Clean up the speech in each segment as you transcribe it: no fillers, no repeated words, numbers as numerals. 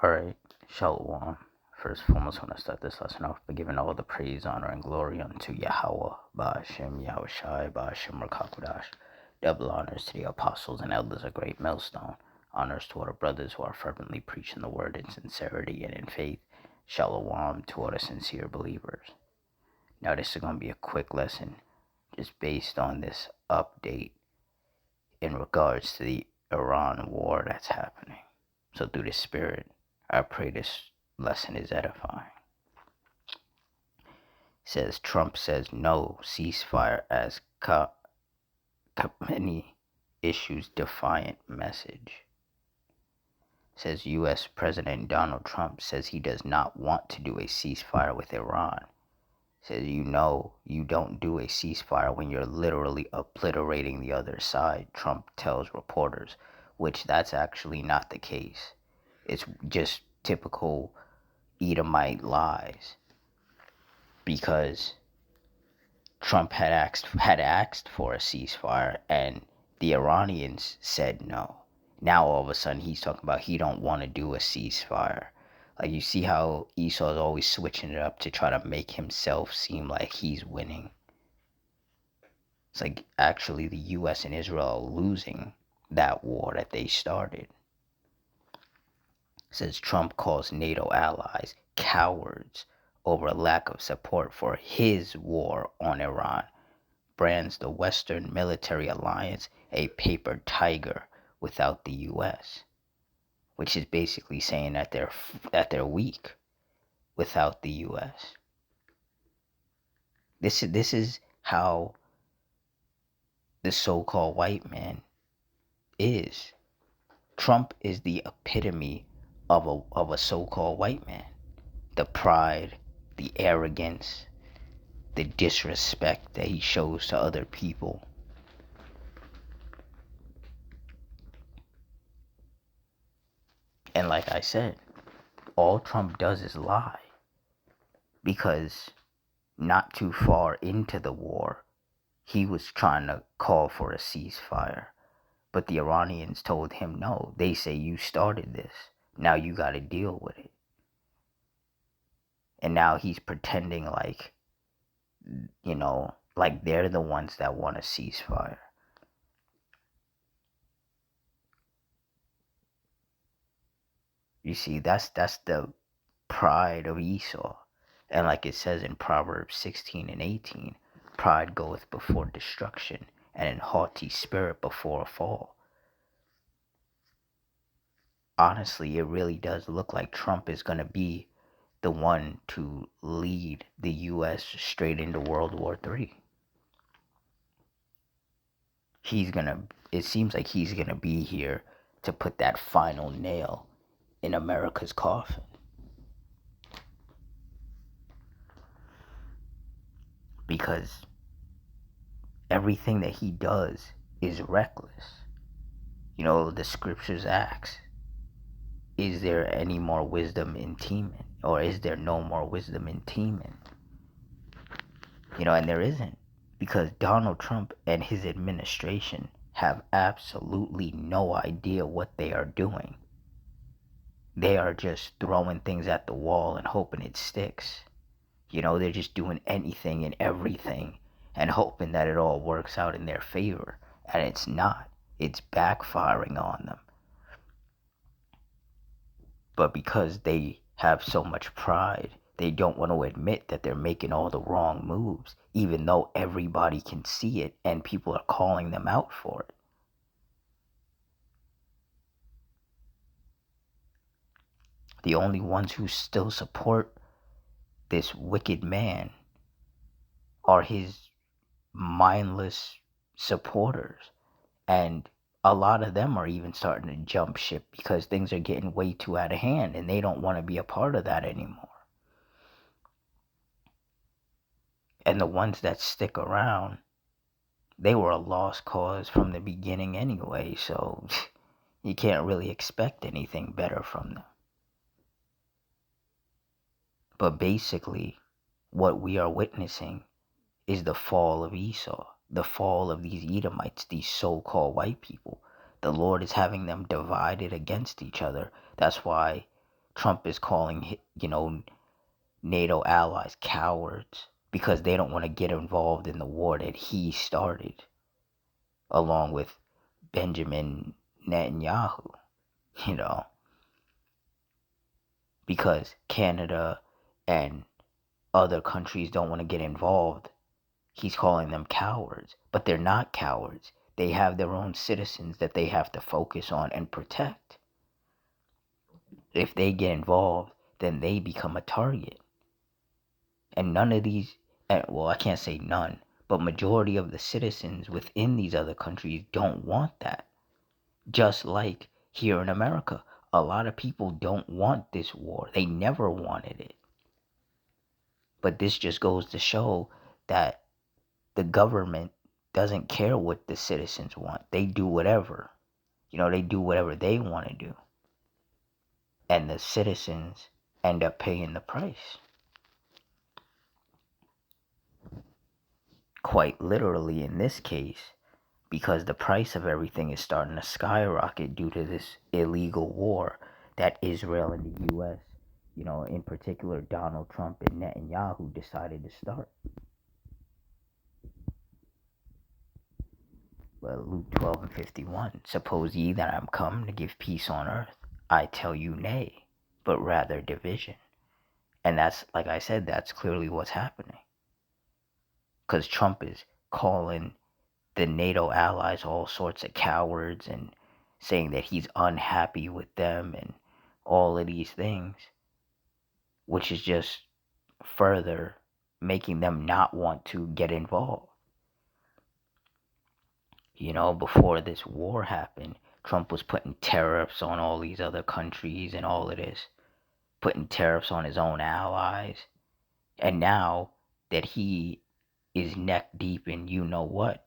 Alright, Shalom. First and foremost, I want to start this lesson off by giving all the praise, honor, and glory unto Yahweh, Ba'ashem, Yahushai, Ba'ashem, Rakakudash. Double honors to the apostles and elders of Great Millstone. Honors to all the brothers who are fervently preaching the word in sincerity and in faith. Shalom to all the sincere believers. Now, this is going to be a quick lesson just based on this update in regards to the Iran war that's happening. So, through the Spirit, I pray this lesson is edifying. It says Trump says no ceasefire as Khamenei issues defiant message. It says U.S. President Donald Trump says he does not want to do a ceasefire with Iran. It says you don't do a ceasefire when you're literally obliterating the other side, Trump tells reporters, which that's actually not the case. It's just typical Edomite lies, because Trump had asked for a ceasefire and the Iranians said no. Now all of a sudden he's talking about he don't want to do a ceasefire. Like, you see how Esau's always switching it up to try to make himself seem like he's winning. It's like actually the US and Israel are losing that war that they started. It says Trump calls NATO allies cowards over a lack of support for his war on Iran, brands the Western military alliance a paper tiger without the U.S., which is basically saying that they're weak without the U.S. This is how the so-called white man is. Trump is the epitome of a so-called white man. The pride, the arrogance, the disrespect that he shows to other people. And like I said, all Trump does is lie. Because not too far into the war, he was trying to call for a ceasefire. But the Iranians told him no. They say you started this. Now you got to deal with it. And now he's pretending like, like they're the ones that want a ceasefire. You see, that's the pride of Esau. And like it says in Proverbs 16 and 18, pride goeth before destruction, and an haughty spirit before a fall. Honestly, it really does look like Trump is going to be the one to lead the U.S. straight into World War III. It seems like he's going to be here to put that final nail in America's coffin. Because everything that he does is reckless. The scriptures ask, is there any more wisdom in Teman? Or is there no more wisdom in Teman? And there isn't. Because Donald Trump and his administration have absolutely no idea what they are doing. They are just throwing things at the wall and hoping it sticks. They're just doing anything and everything and hoping that it all works out in their favor. And it's not. It's backfiring on them. But because they have so much pride, they don't want to admit that they're making all the wrong moves, even though everybody can see it and people are calling them out for it. The only ones who still support this wicked man are his mindless supporters. And a lot of them are even starting to jump ship because things are getting way too out of hand and they don't want to be a part of that anymore. And the ones that stick around, they were a lost cause from the beginning anyway, so you can't really expect anything better from them. But basically, what we are witnessing is the fall of Esau, the fall of these Edomites, these so-called white people. The Lord is having them divided against each other. That's why Trump is calling, NATO allies cowards because they don't want to get involved in the war that he started, along with Benjamin Netanyahu, you know, because Canada and other countries don't want to get involved. He's calling them cowards, but they're not cowards. They have their own citizens that they have to focus on and protect. If they get involved, then they become a target. And none of these, well, I can't say none, but majority of the citizens within these other countries don't want that. Just like here in America, a lot of people don't want this war. They never wanted it. But this just goes to show that the government doesn't care what the citizens want. They do whatever. They do whatever they want to do. And the citizens end up paying the price. Quite literally in this case, because the price of everything is starting to skyrocket due to this illegal war that Israel and the U.S., in particular Donald Trump and Netanyahu decided to start. Well, Luke 12:51, suppose ye that I am come to give peace on earth, I tell you nay, but rather division. And that's, like I said, that's clearly what's happening. Because Trump is calling the NATO allies all sorts of cowards and saying that he's unhappy with them and all of these things, which is just further making them not want to get involved. Before this war happened, Trump was putting tariffs on all these other countries and all of this, putting tariffs on his own allies. And now that he is neck deep in what,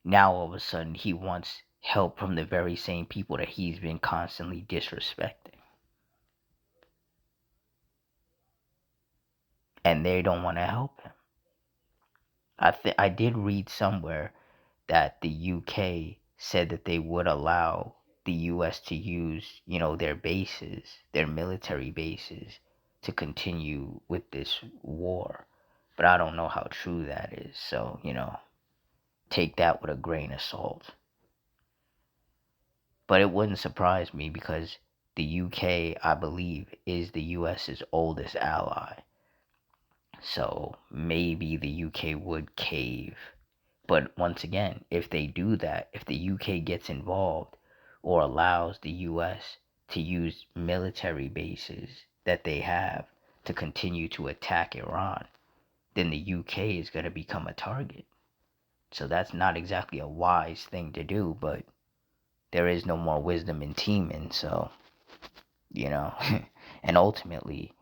now all of a sudden he wants help from the very same people that he's been constantly disrespecting. And they don't want to help him. I did read somewhere that the UK said that they would allow the US to use, their bases, their military bases, to continue with this war. But I don't know how true that is. So, take that with a grain of salt. But it wouldn't surprise me because the UK, I believe, is the US's oldest ally. So maybe the UK would cave. But once again, if they do that, if the UK gets involved or allows the US to use military bases that they have to continue to attack Iran, then the UK is going to become a target. So that's not exactly a wise thing to do, but there is no more wisdom in teaming, so, and ultimately,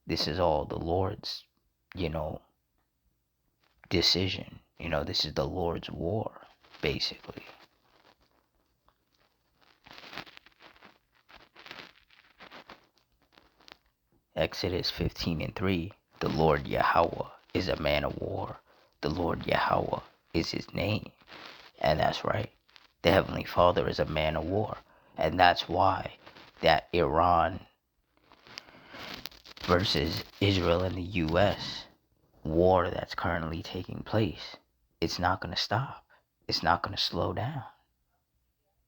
this is all the Lord's, decision. This is the Lord's war, basically. Exodus 15:3, the Lord Yahweh is a man of war. The Lord Yahweh is his name. And that's right. The Heavenly Father is a man of war. And that's why that Iran versus Israel and the U.S. war that's currently taking place, it's not going to stop. It's not going to slow down.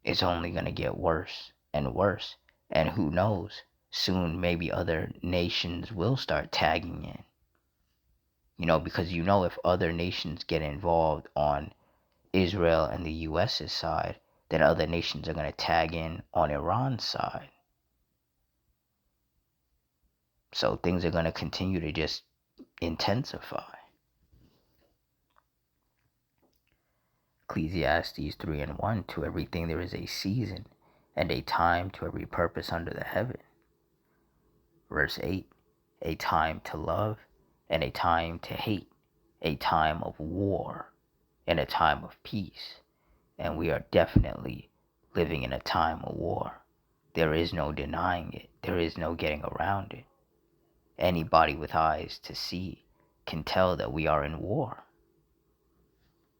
It's only going to get worse and worse. And who knows, soon maybe other nations will start tagging in. Because if other nations get involved on Israel and the US's side, then other nations are going to tag in on Iran's side. So things are going to continue to just intensify. Ecclesiastes 3:1, to everything there is a season and a time to every purpose under the heaven. Verse 8, a time to love and a time to hate, a time of war and a time of peace. And we are definitely living in a time of war. There is no denying it. There is no getting around it. Anybody with eyes to see can tell that we are in war.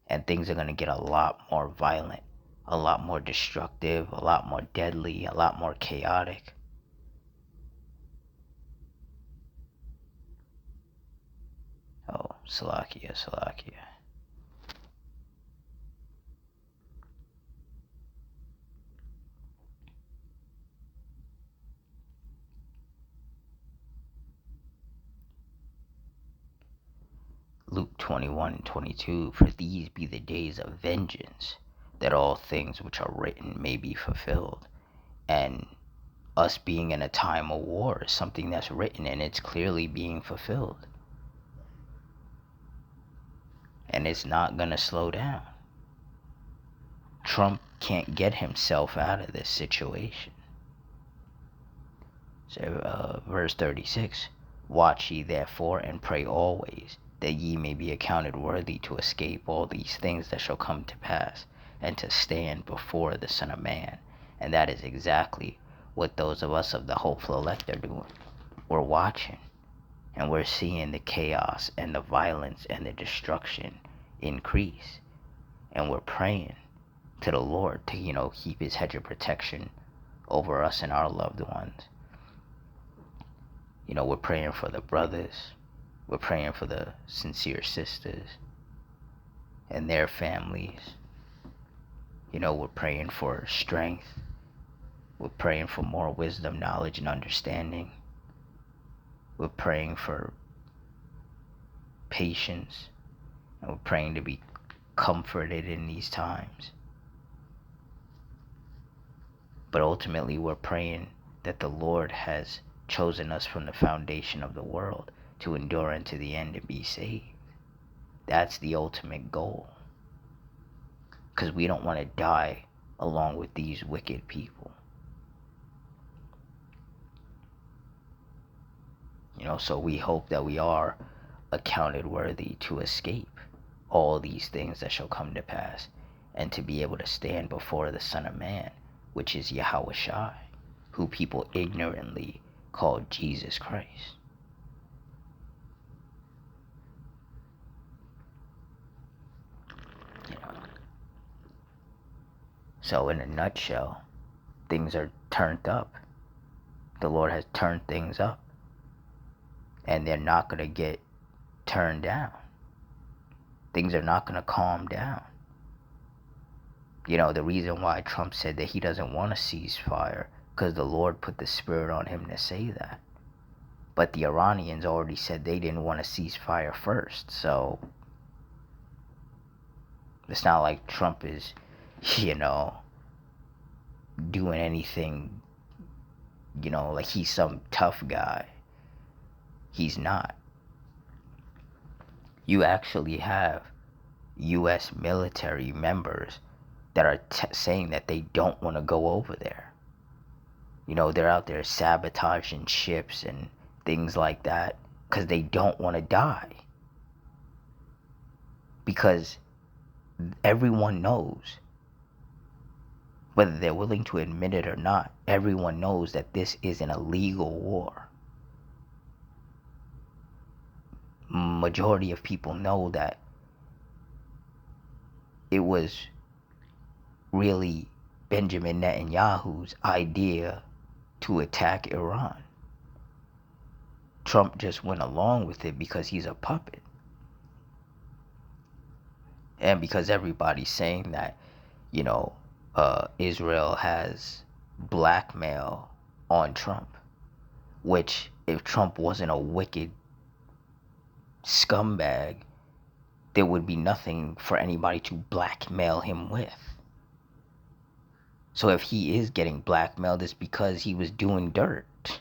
And things are going to get a lot more violent, a lot more destructive, a lot more deadly, a lot more chaotic. Salakia, Salakia. Luke 21:22. For these be the days of vengeance, that all things which are written may be fulfilled. And us being in a time of war is something that's written and it's clearly being fulfilled. And it's not going to slow down. Trump can't get himself out of this situation. So, verse 36, watch ye therefore and pray always, that ye may be accounted worthy to escape all these things that shall come to pass, and to stand before the Son of Man. And that is exactly what those of us of the hopeful elect are doing. We're watching, and we're seeing the chaos and the violence and the destruction increase. And we're praying to the Lord to, keep his hedge of protection over us and our loved ones. We're praying for the brothers. We're praying for the sincere sisters and their families. We're praying for strength. We're praying for more wisdom, knowledge, and understanding. We're praying for patience. And we're praying to be comforted in these times. But ultimately, we're praying that the Lord has chosen us from the foundation of the world to endure unto the end and be saved. That's the ultimate goal. Because we don't want to die along with these wicked people. So we hope that we are accounted worthy to escape all these things that shall come to pass, and to be able to stand before the Son of Man, which is Yahushua, who people ignorantly call Jesus Christ. So in a nutshell, things are turned up. The Lord has turned things up. And they're not going to get turned down. Things are not going to calm down. The reason why Trump said that he doesn't want a ceasefire, because the Lord put the spirit on him to say that. But the Iranians already said they didn't want a ceasefire first. So it's not like Trump is, doing anything, like he's some tough guy. He's not. You actually have U.S. military members that are saying that they don't want to go over there. They're out there sabotaging ships and things like that because they don't want to die. Because everyone knows, whether they're willing to admit it or not, everyone knows that this is an illegal war. Majority of people know that it was really Benjamin Netanyahu's idea to attack Iran. Trump just went along with it because he's a puppet. And because everybody's saying that, Israel has blackmail on Trump. Which, if Trump wasn't a wicked scumbag, there would be nothing for anybody to blackmail him with. So if he is getting blackmailed, it's because he was doing dirt.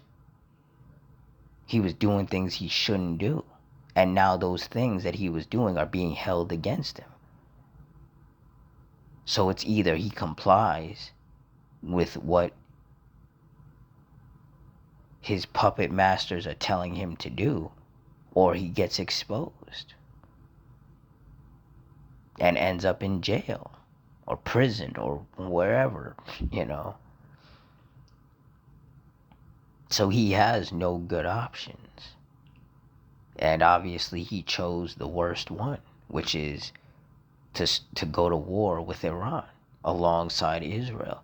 He was doing things he shouldn't do. And now those things that he was doing are being held against him. So it's either he complies with what his puppet masters are telling him to do, or he gets exposed and ends up in jail or prison or wherever, So he has no good options. And obviously he chose the worst one, which is to go to war with Iran alongside Israel.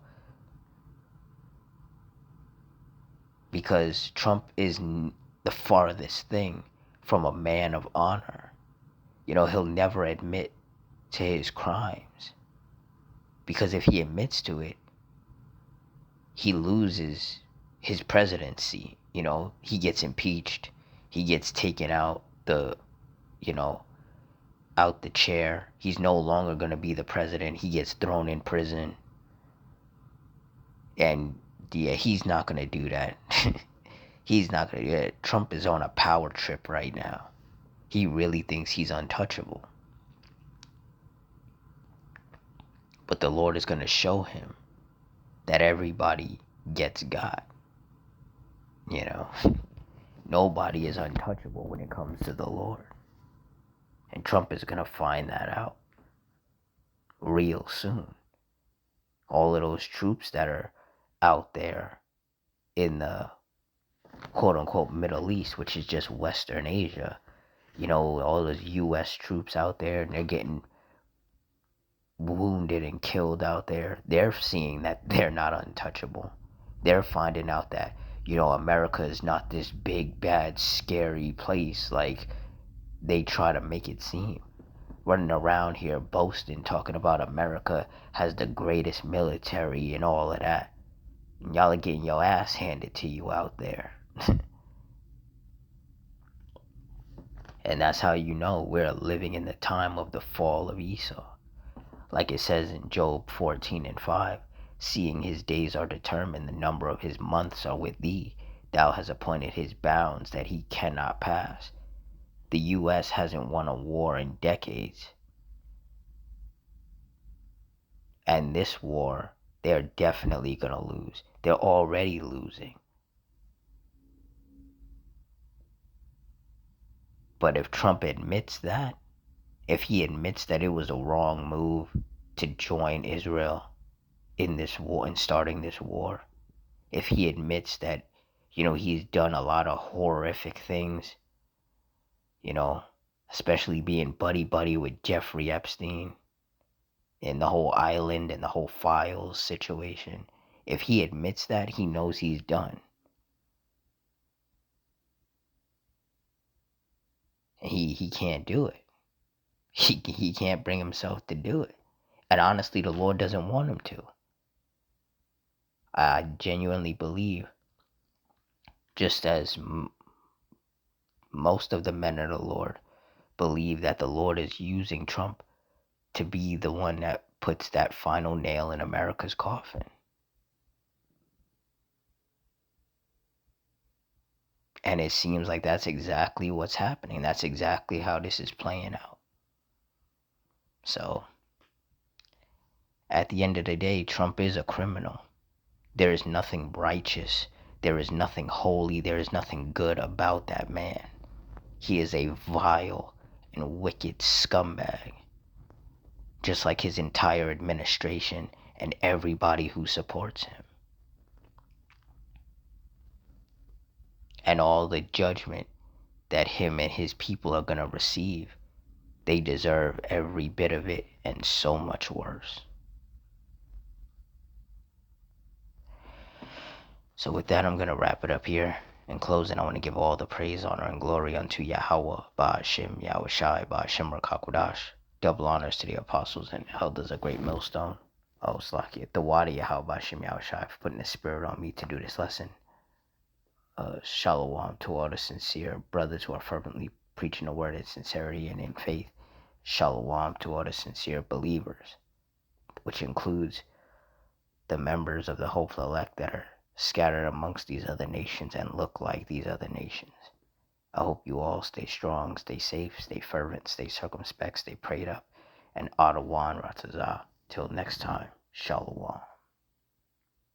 Because Trump is the farthest thing from a man of honor. He'll never admit to his crimes. Because if he admits to it, he loses his presidency. He gets impeached. He gets taken you know, out the chair. He's no longer going to be the president. He gets thrown in prison. And yeah, he's not going to do that. He's not going to do that. Trump is on a power trip right now. He really thinks he's untouchable. But the Lord is going to show him that everybody gets God. Nobody is untouchable when it comes to the Lord. And Trump is going to find that out real soon. All of those troops that are out there in the quote unquote Middle East, which is just Western Asia, all those US troops out there, and they're getting wounded and killed out there. They're seeing that they're not untouchable. They're finding out that, America is not this big, bad, scary place like they try to make it seem. Running around here boasting, talking about America has the greatest military and all of that. And y'all are getting your ass handed to you out there. And that's how we're living in the time of the fall of Esau. Like it says in Job 14:5, seeing his days are determined, the number of his months are with thee. Thou hast appointed his bounds that he cannot pass. The U.S. hasn't won a war in decades. And this war, they're definitely going to lose. They're already losing. But if Trump admits that, if he admits that it was a wrong move to join Israel in this war and starting this war, if he admits that, he's done a lot of horrific things, especially being buddy with Jeffrey Epstein and the whole island and the whole files situation, if he admits that, he knows he's done. He can't do it. He can't bring himself to do it. And honestly, the Lord doesn't want him to. I genuinely believe, just as most of the men of the Lord believe, that the Lord is using Trump to be the one that puts that final nail in America's coffin. And it seems like that's exactly what's happening. That's exactly how this is playing out. So, at the end of the day, Trump is a criminal. There is nothing righteous. There is nothing holy. There is nothing good about that man. He is a vile and wicked scumbag. Just like his entire administration and everybody who supports him. And all the judgment that him and his people are going to receive, they deserve every bit of it and so much worse. So with that, I'm going to wrap it up here. In closing, I want to give all the praise, honor, and glory unto Yahweh, Ba'ashim, Yahushai, Ba'ashim Rakakudash. Double honors to the apostles and elders of Great Millstone. Oh, Slakia, the Wadi Yahweh, Ba'ashim, Yahushai, for putting the spirit on me to do this lesson. Shalom to all the sincere brothers who are fervently preaching the word in sincerity and in faith. Shalom to all the sincere believers, which includes the members of the hopeful elect that are scattered amongst these other nations and look like these other nations. I hope you all stay strong, stay safe, stay fervent, stay circumspect, stay prayed up, and Adawan Ratazah. Till next time, Shalom.